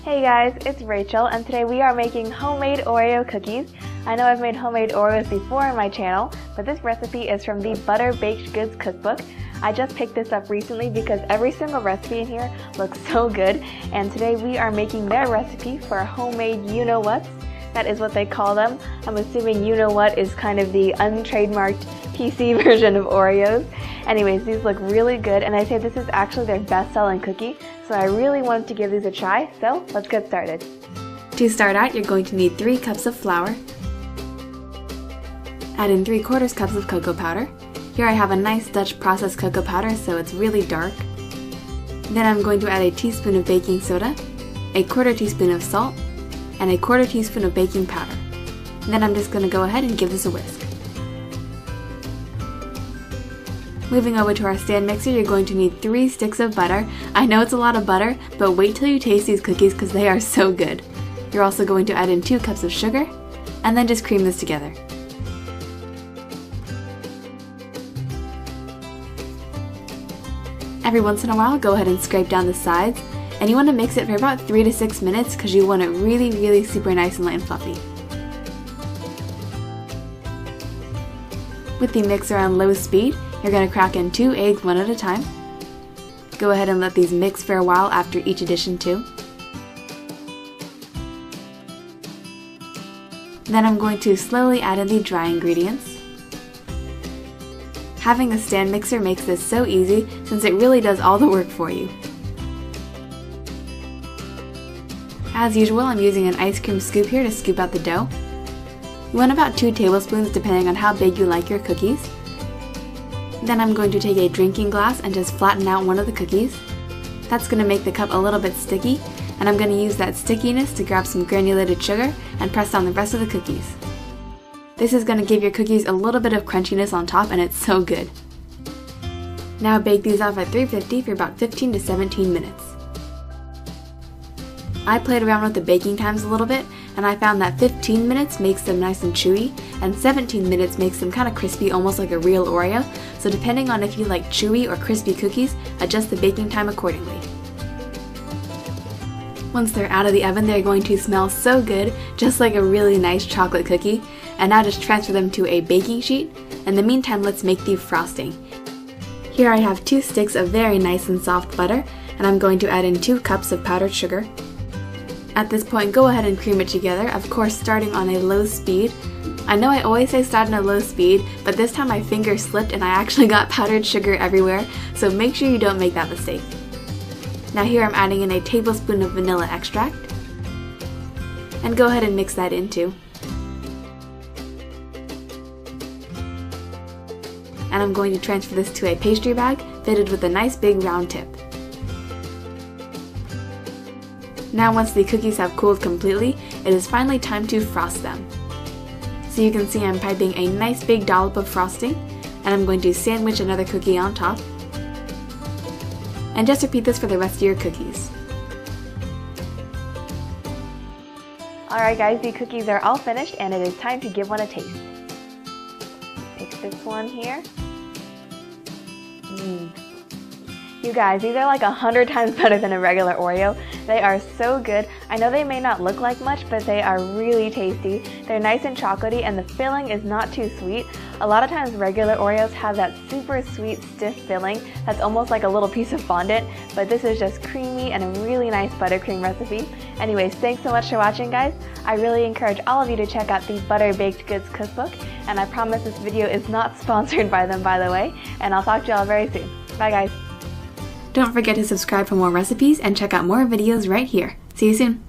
Hey guys, it's Rachel, and today we are making homemade Oreo cookies. I know I've made homemade Oreos before on my channel, but this recipe is from the Butter Baked Goods cookbook. I just picked this up recently because every single recipe in here looks so good, and today we are making their recipe for homemade you-know-whats. That is what they call them. I'm assuming you-know-what is kind of the untrademarked PC version of Oreos. Anyways, these look really good, and I say this is actually their best-selling cookie, so I really wanted to give these a try, so let's get started. To start out, you're going to need 3 cups of flour. Add in 3/4 cups of cocoa powder. Here I have a nice Dutch processed cocoa powder, so it's really dark. Then I'm going to add a teaspoon of baking soda, a 1/4 teaspoon of salt, and a 1/4 teaspoon of baking powder. And then I'm just going to go ahead and give this a whisk. Moving over to our stand mixer, you're going to need 3 sticks of butter. I know it's a lot of butter, but wait till you taste these cookies because they are so good. You're also going to add in 2 cups of sugar, and then just cream this together. Every once in a while, go ahead and scrape down the sides, and you want to mix it for about 3 to 6 minutes because you want it really super nice and light and fluffy. With the mixer on low speed, you're going to crack in 2 eggs one at a time. Go ahead and let these mix for a while after each addition too. Then I'm going to slowly add in the dry ingredients. Having a stand mixer makes this so easy since it really does all the work for you. As usual, I'm using an ice cream scoop here to scoop out the dough. You want about 2 tablespoons depending on how big you like your cookies. Then I'm going to take a drinking glass and just flatten out one of the cookies. That's going to make the cup a little bit sticky, and I'm going to use that stickiness to grab some granulated sugar and press down the rest of the cookies. This is going to give your cookies a little bit of crunchiness on top, and it's so good. Now bake these off at 350 for about 15 to 17 minutes. I played around with the baking times a little bit, and I found that 15 minutes makes them nice and chewy, and 17 minutes makes them kind of crispy, almost like a real Oreo. So depending on if you like chewy or crispy cookies, adjust the baking time accordingly. Once they're out of the oven, they're going to smell so good, just like a really nice chocolate cookie. And now just transfer them to a baking sheet. In the meantime, let's make the frosting. Here I have 2 sticks of very nice and soft butter, and I'm going to add in 2 cups of powdered sugar. At this point, go ahead and cream it together, of course starting on a low speed. I know I always say start on a low speed, but this time my finger slipped and I actually got powdered sugar everywhere, so make sure you don't make that mistake. Now here I'm adding in a tablespoon of vanilla extract, and go ahead and mix that in too. And I'm going to transfer this to a pastry bag fitted with a nice big round tip. Now once the cookies have cooled completely, it is finally time to frost them. So you can see I'm piping a nice big dollop of frosting, and I'm going to sandwich another cookie on top. And just repeat this for the rest of your cookies. Alright guys, the cookies are all finished and it is time to give one a taste. Take this one here. You guys, these are like 100 times better than a regular Oreo. They are so good. I know they may not look like much, but they are really tasty. They're nice and chocolatey, and the filling is not too sweet. A lot of times regular Oreos have that super sweet, stiff filling that's almost like a little piece of fondant, but this is just creamy and a really nice buttercream recipe. Anyways, thanks so much for watching, guys. I really encourage all of you to check out the Butter Baked Goods cookbook, and I promise this video is not sponsored by them, by the way, and I'll talk to y'all very soon. Bye, guys. Don't forget to subscribe for more recipes and check out more videos right here. See you soon!